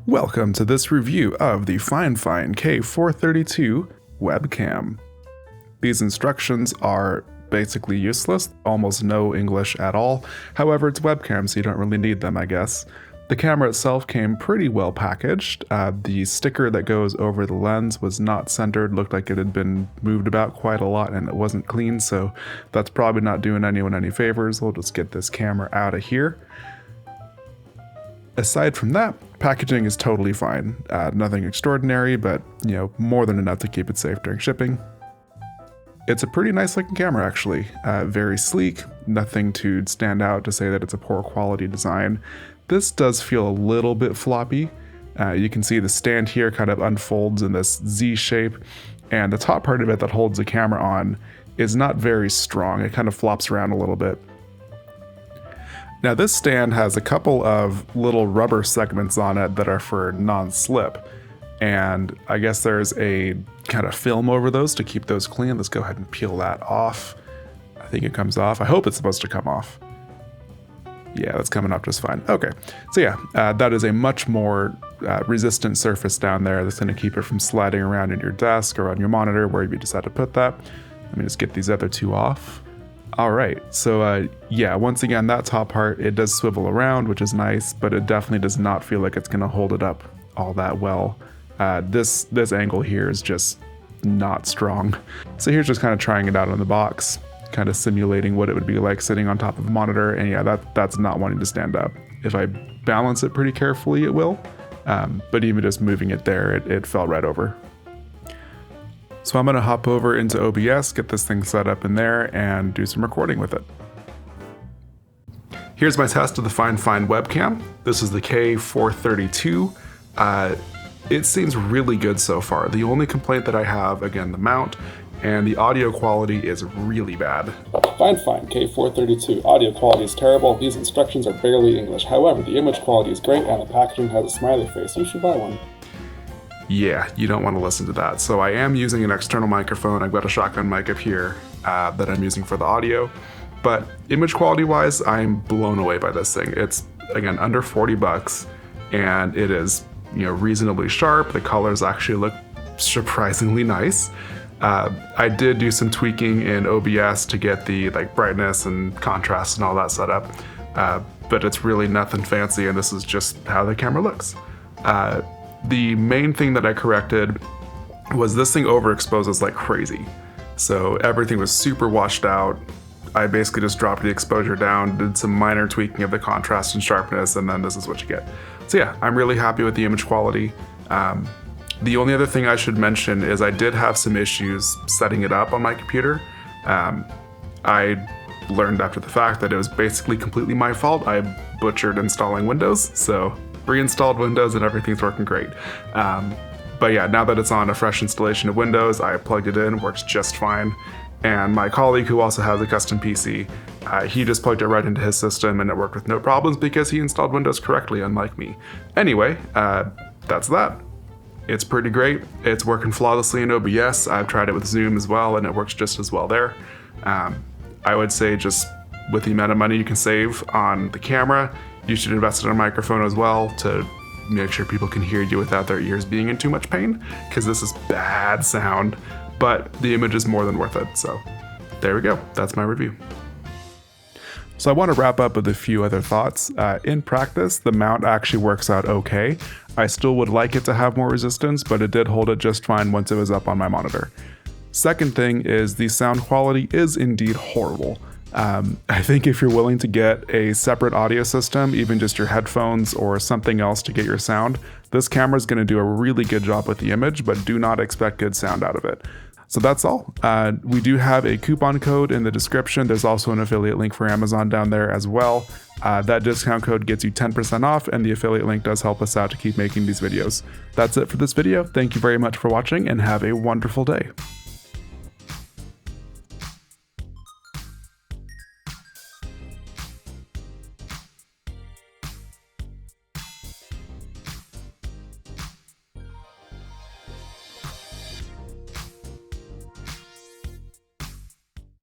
Welcome to this review of the Fifine K432 webcam. These instructions are basically useless, almost no English at all. However, it's webcam, so you don't really need them, I guess. The camera itself came pretty well packaged. The sticker that goes over the lens was not centered, looked like it had been moved about quite a lot and it wasn't clean, so that's probably not doing anyone any favors. We'll just get this camera out of here. Aside from that, packaging is totally fine. Nothing extraordinary, but more than enough to keep it safe during shipping. It's a pretty nice looking camera actually. Very sleek, nothing to stand out to say that it's a poor quality design. This does feel a little bit floppy. You can see the stand here kind of unfolds in this Z shape, and the top part of it that holds the camera on is not very strong. It kind of flops around a little bit. Now this stand has a couple of little rubber segments on it that are for non-slip, and I guess there's a kind of film over those to keep those clean. Let's go ahead and peel that off. I think it comes off. I hope it's supposed to come off. Yeah, that's coming off just fine. Okay, so yeah, that is a much more resistant surface down there that's going to keep it from sliding around in your desk or on your monitor, wherever you decide to put that. Let me just get these other two off. All right, so yeah, once again, that top part, it does swivel around, which is nice, but it definitely does not feel like it's gonna hold it up all that well. This angle here is just not strong. So here's just kind of trying it out on the box, kind of simulating what it would be like sitting on top of a monitor, and yeah, that's not wanting to stand up. If I balance it pretty carefully, it will, but even just moving it there, it fell right over. So I'm gonna hop over into OBS, get this thing set up in there, and do some recording with it. Here's my test of the Fifine webcam. This is the K432. It seems really good so far. The only complaint that I have, again, the mount, and the audio quality is really bad. Fifine K432. Audio quality is terrible. These instructions are barely English. However, the image quality is great and the packaging has a smiley face. You should buy one. Yeah, you don't want to listen to that. So I am using an external microphone. I've got a shotgun mic up here that I'm using for the audio. But image quality wise, I'm blown away by this thing. It's, again, under 40 bucks, and it is reasonably sharp. The colors actually look surprisingly nice. I did do some tweaking in OBS to get the brightness and contrast and all that set up, but it's really nothing fancy, and this is just how the camera looks. The main thing that I corrected was this thing overexposes like crazy. So everything was super washed out. I basically just dropped the exposure down, did some minor tweaking of the contrast and sharpness, and then this is what you get. So yeah, I'm really happy with the image quality. The only other thing I should mention is I did have some issues setting it up on my computer. I learned after the fact that it was basically completely my fault. I butchered installing Windows, so reinstalled Windows and everything's working great. But yeah, now that it's on a fresh installation of Windows, I plugged it in, works just fine. And my colleague who also has a custom PC, he just plugged it right into his system and it worked with no problems because he installed Windows correctly, unlike me. Anyway, that's that. It's pretty great. It's working flawlessly in OBS. I've tried it with Zoom as well and it works just as well there. I would say just with the amount of money you can save on the camera, you should invest in a microphone as well to make sure people can hear you without their ears being in too much pain, because this is bad sound, but the image is more than worth it. So there we go. That's my review. So I want to wrap up with a few other thoughts. In practice, the mount actually works out okay. I still would like it to have more resistance, but it did hold it just fine once it was up on my monitor. Second thing is the sound quality is indeed horrible. I think if you're willing to get a separate audio system, even just your headphones or something else to get your sound, this camera is going to do a really good job with the image, but do not expect good sound out of it. So that's all. We do have a coupon code in the description. There's also an affiliate link for Amazon down there as well. That discount code gets you 10% off, and the affiliate link does help us out to keep making these videos. That's it for this video. Thank you very much for watching and have a wonderful day.